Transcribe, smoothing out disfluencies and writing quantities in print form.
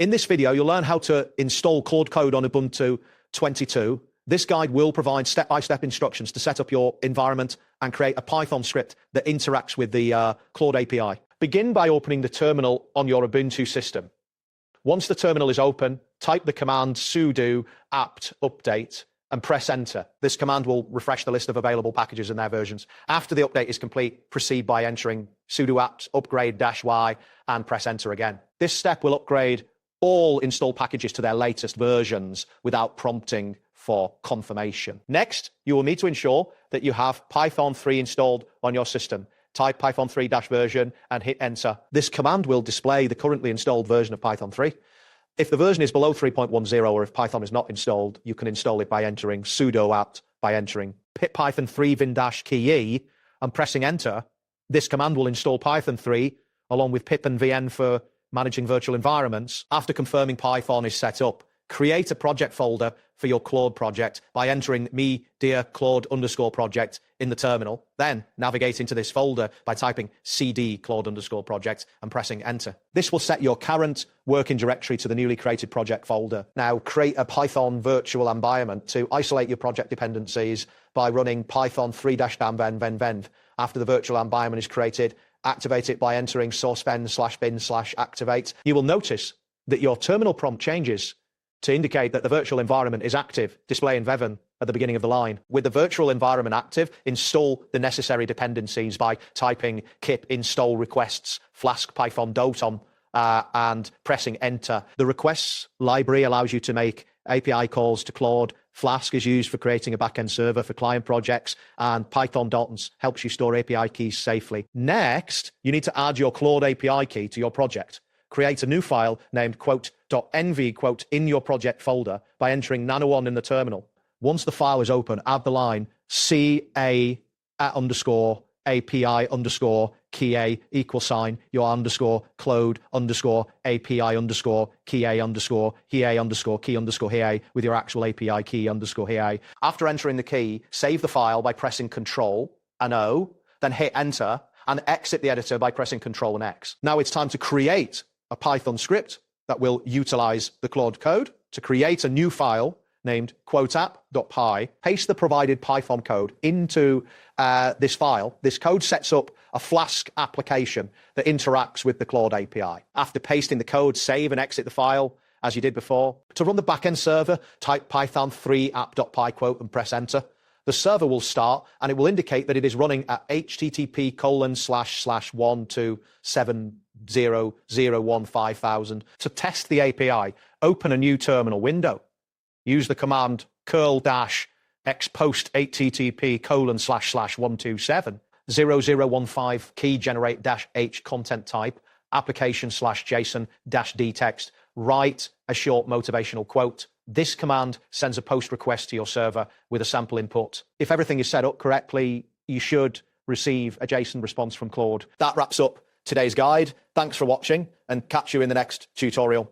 In this video, you'll learn how to install Claude Code on Ubuntu 22. This guide will provide step-by-step instructions to set up your environment and create a Python script that interacts with the Claude API. Begin by opening the terminal on your Ubuntu system. Once the terminal is open, type the command sudo apt update and press enter. This command will refresh the list of available packages and their versions. After the update is complete, proceed by entering sudo apt upgrade -y and press enter again. This step will upgrade all installed packages to their latest versions without prompting for confirmation. Next, you will need to ensure that you have Python 3 installed on your system. Type Python 3-version and hit enter. This command will display the currently installed version of Python 3. If the version is below 3.10 or if Python is not installed, you can install it by entering sudo apt, by entering python 3 -ke and pressing enter. This command will install Python 3 along with pip and vn for managing virtual environments. After confirming Python is set up, create a project folder for your Claude project by entering me dear Claude_project in the terminal. Then navigate into this folder by typing cd Claude_project and pressing enter. This will set your current working directory to the newly created project folder. Now create a Python virtual environment to isolate your project dependencies by running Python 3-venv. After the virtual environment is created, activate it by entering sourceven/bin/activate. You will notice that your terminal prompt changes to indicate that the virtual environment is active, displaying Veven at the beginning of the line. With the virtual environment active, install the necessary dependencies by typing kip install requests flask python dotom and pressing enter. The requests library allows you to make API calls to Claude. Flask is used for creating a backend server for client projects, and Python dotons helps you store API keys safely. Next, you need to add your Claude API key to your project. Create a new file named .env in your project folder by entering nano1 in the terminal. Once the file is open, add the line ca_API_key your _Claude_API_key_key_key_key with your actual API key _key. After entering the key, save the file by pressing Control and O, then hit enter and exit the editor by pressing Control and X. Now it's time to create a Python script that will utilize the Claude code. To create a new file named quoteapp.py, paste the provided Python code into this file. This code sets up a Flask application that interacts with the Claude API. After pasting the code, save and exit the file as you did before. To run the backend server, type python 3 app.py quote and press enter. The server will start and it will indicate that it is running at http://1270015,000. To test the API, open a new terminal window. Use the command curl-xpost http://1270015 key generate -h content type application/json-d text. Write a short motivational quote. This command sends a post request to your server with a sample input. If everything is set up correctly, you should receive a JSON response from Claude. That wraps up today's guide. Thanks for watching and catch you in the next tutorial.